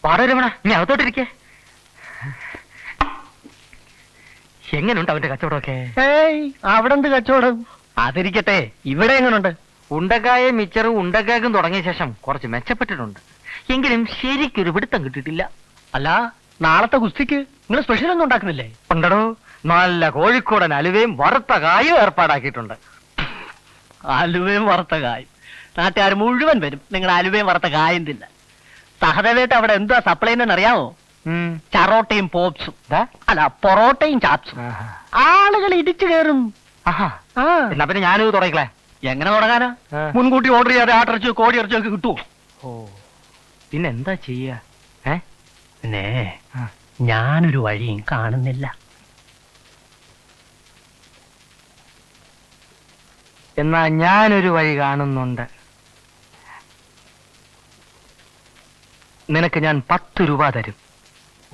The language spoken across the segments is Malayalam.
പാടോ രമണ, ഞാൻ അകത്തോട്ടിരിക്കേ. എങ്ങനെയുണ്ട് അവന്റെ കച്ചവടമൊക്കെ? അവിടെ എന്ത് കച്ചവടം? അതിരിക്കട്ടെ, ഇവിടെ എങ്ങനെയുണ്ട്? ഉണ്ടക്കായും മിച്ചറും ഉണ്ടക്കാക്കും തുടങ്ങിയ ശേഷം കുറച്ച് മെച്ചപ്പെട്ടിട്ടുണ്ട്. എങ്കിലും ശരിക്കൊരു പിടുത്തം കിട്ടിയിട്ടില്ല. അല്ല, നാളത്തെ ഗുസ്തിക്ക് നിങ്ങൾ സ്പെഷ്യൽ ഒന്നും ഉണ്ടാക്കുന്നില്ലേ? ഉണ്ടടോ, നല്ല കോഴിക്കോടൻ അലുവയും വറുത്ത കായും ഏർപ്പാടാക്കിയിട്ടുണ്ട്. അലുവയും വറുത്ത കായും. നാട്ടുകാർ മുഴുവൻ വരും നിങ്ങൾ അലുവയും വറുത്ത കായും തിന്ന. സഹദേവേട്ട് അവിടെ എന്തുവാ സപ്ലൈ അറിയാമോ? ചറോട്ടയും പോപ്സും. അല്ല, പൊറോട്ടയും ചാപ്സും. ആളുകൾ ഇടിച്ചു കയറും. എന്നാ പിന്നെ ഞാനിത് തുടങ്ങിക്കളെ. എങ്ങനെ തുടങ്ങാനാ? മുൻകൂട്ടി ഓർഡർ ചെയ്യാതെ ആട്ടിറച്ചിയോ കോഴി ഇറച്ചിയോ ഒക്കെ കിട്ടുമോ? പിന്നെ എന്താ ചെയ്യാ? പിന്നെ ഞാനൊരു വഴിയും കാണുന്നില്ല. എന്നാ ഞാനൊരു വഴി കാണുന്നുണ്ട്. നിനക്ക് ഞാൻ 10 രൂപ തരും.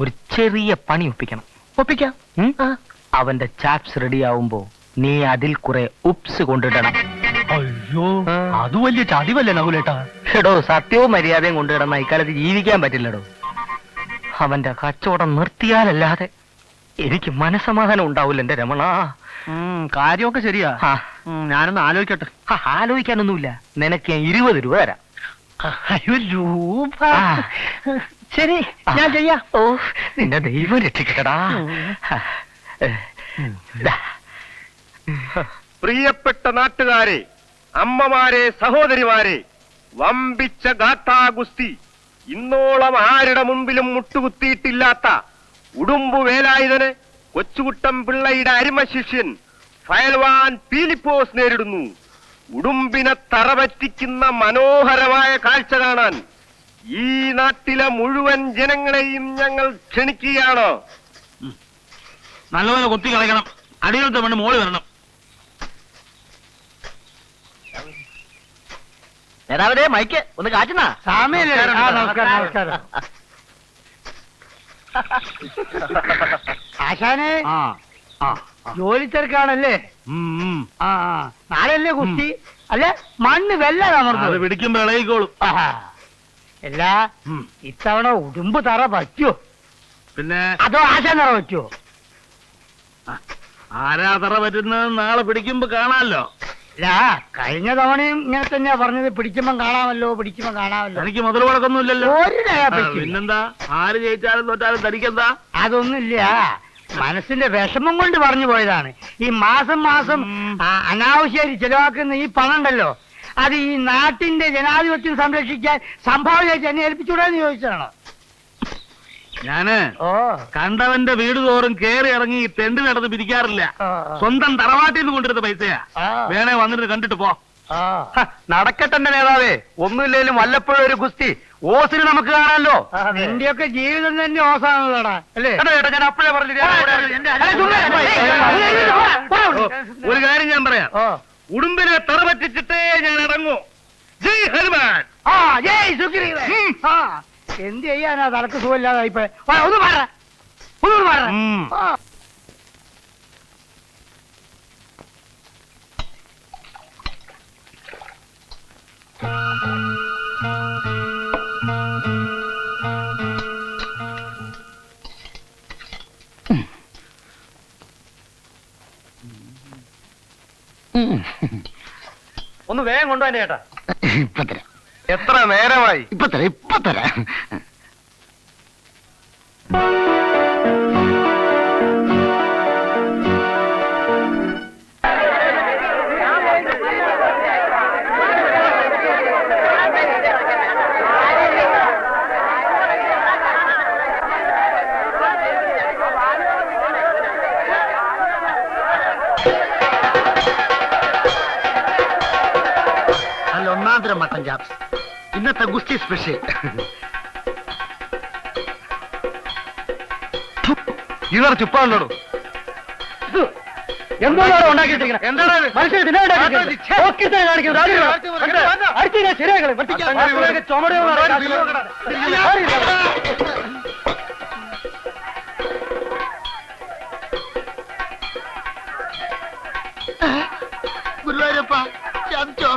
ഒരു ചെറിയ പണി ഒപ്പിക്കണം. ഒപ്പിക്കാം. അവന്റെ ചാപ്സ് റെഡിയാവുമ്പോ നീ അതിൽ കുറെ ഉപ്സ് കൊണ്ടിടണം. അയ്യോ, അത് വലിയ ചതിവല്ലേ നകുലേട്ടാ? എടോ, സത്യവും മര്യാദയും കൊണ്ടുകിടന്ന ഇക്കാലത്ത് ജീവിക്കാൻ പറ്റില്ലടോ. അവന്റെ കച്ചവടം നിർത്തിയാലല്ലാതെ എനിക്ക് മനസമാധാനം ഉണ്ടാവില്ല എന്റെ രമണ. കാര്യമൊക്കെ ശരിയാ. ഞാനൊന്ന് ആലോചിക്കട്ടെ. ആലോചിക്കാനൊന്നുമില്ല. നിനക്ക് ഞാൻ 20 രൂപ തരാം. രൂപ? ശരി, ഞാൻ ചെയ്യാം. ഓ, നിന്റെ ദൈവം രക്ഷിക്കടാ. പ്രിയപ്പെട്ട നാട്ടുകാരെ, അമ്മമാരെ, സഹോദരിമാരെ, വമ്പിച്ച ഗാഥാ ഗുസ്തി ഇന്നോളം ആരുടെ മുമ്പിലും മുട്ടുകുത്തിയിട്ടില്ലാത്ത ഉടുമ്പു വേലായുധന് കൊച്ചുകുട്ടം പിള്ളയുടെ അരിമശിഷ്യൻ ഫയൽവാൻ പീലിപ്പോസ് നേരിടുന്നു. ഉടുമ്പിനെ തറപറ്റിക്കുന്ന മനോഹരമായ കാഴ്ച കാണാൻ ഈ നാട്ടിലെ മുഴുവൻ ജനങ്ങളെയും ഞങ്ങൾ ക്ഷണിക്കുകയാണ്. നല്ലപോലെ കൊത്തി കളയണം. അടിയിലത്തെ മണ്ണ് മോളി വരണം. നേതാവേ, മൈക്ക് ഒന്ന് കാറ്റുന്നാ. നമസ്കാരം. ആശാനെ, ജോലി തിരക്കാണല്ലേ? നാളെയല്ലേ കുസ്തി? അല്ലെ, മണ്ണ് വെല്ലത് പിടിക്കുമ്പോ ഇളകിക്കോളും. എല്ലാ ഇത്തവണ ഉടുമ്പ് തറ പറ്റുമോ? പിന്നെ അതോ ആശാൻ തറ പറ്റുമോ? ആരാ തറ പറ്റുന്നത് നാളെ പിടിക്കുമ്പോ കാണാമല്ലോ. അല്ല, കഴിഞ്ഞ തവണയും ഇങ്ങനെ തന്നെയാ പറഞ്ഞത്, പിടിക്കുമ്പോ കാണാമല്ലോ. എനിക്ക് മുതൽ മുടക്കൊന്നുമില്ലല്ലോ. പിന്നെന്താ, ആര് ജയിച്ചാലും തോറ്റാലും തനിക്കെന്താ? അതൊന്നുമില്ല, മനസ്സിന്റെ വിഷമം കൊണ്ട് പറഞ്ഞു പോയതാണ്. ഈ മാസം അനാവശ്യമായി ചെലവാക്കുന്ന ഈ പണം ഉണ്ടല്ലോ, അത് ഈ നാട്ടിന്റെ ജനാധിപത്യം സംരക്ഷിക്കാൻ സംഭാവനയായിട്ട് എന്നെ ഏൽപ്പിച്ചൂടാന്ന് ചോദിച്ചതാണോ? ഞാന് കണ്ടവന്റെ വീട് തോറും കേറി ഇറങ്ങി തെണ്ടി നടന്ന് പിരിക്കാറില്ല. സ്വന്തം തറവാട്ടിൽ നിന്ന് കൊണ്ടിരുന്ന പൈസയാ. വേണേ വന്നിട്ട് കണ്ടിട്ട് പോ. നടക്കട്ടെ നേതാവേ, ഒന്നുമില്ലേലും വല്ലപ്പോഴും ഒരു ഗുസ്തി ഓസിന് നമുക്ക് കാണാമല്ലോ. നിന്റെയൊക്കെ ജീവിതം തന്നെ ഓസാണല്ലോടാ, അല്ലേ? ഞാൻ അപ്പോഴേ പറഞ്ഞില്ല. ഒരു കാര്യം ഞാൻ പറയാം, ഉടുമ്പിനെ തറ പറ്റിച്ചിട്ടേ ഞാൻ ഇറങ്ങൂ. ജയ് ഹനുമാൻ. ജയ് സുഗ്രീവൻ. എന്ത് ചെയ്യാനാ, തലക്ക് സുഖമില്ലാതെ ഇപ്പൊ ഒന്ന് മാറ. ഒന്ന് വേഗം കൊണ്ടുപോയി ചേട്ടാ. ഇപ്പൊ തരാം. എത്ര നേരമായി? ഇപ്പൊ തരാം. ഒന്നാന്തരം മട്ടൻ ചാപ്സ്, ഇന്നത്തെ ഗുസ്തി സ്പെഷ്യൽ. ഇവർ ചുപ്പാണല്ലോ. എന്താണ് ഉണ്ടാക്കിയിട്ടിരിക്കുന്നത്? എന്താണ് മനുഷ്യർ ഗുരുവായൂരപ്പ ചാച്ചോ.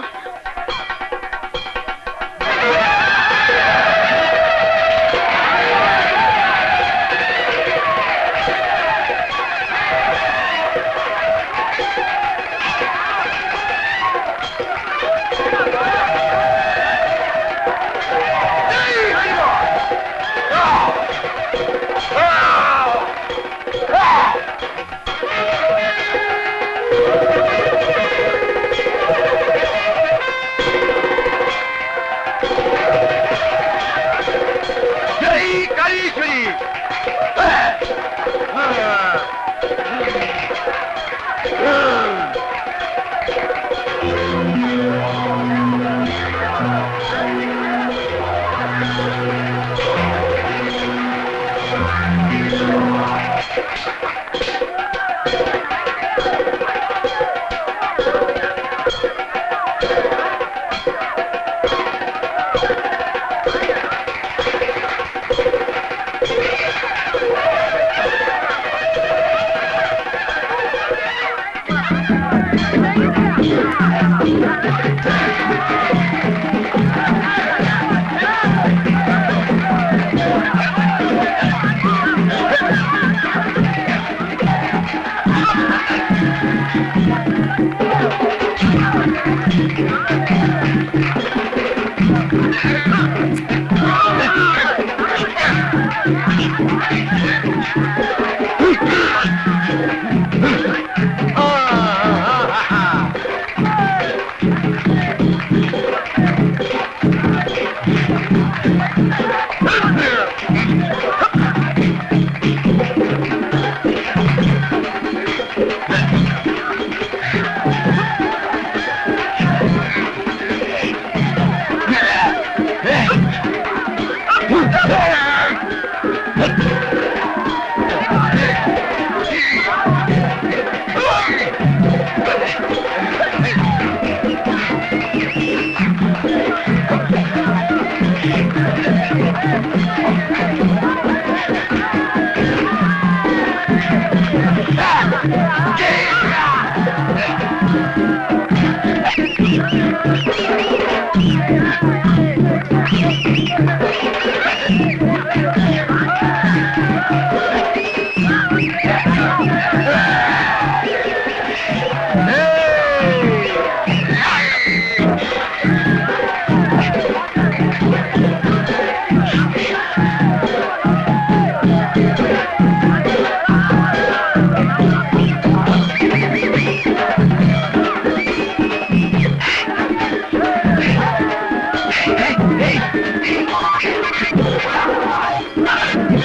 കാളീശ്വരി.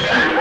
Hey!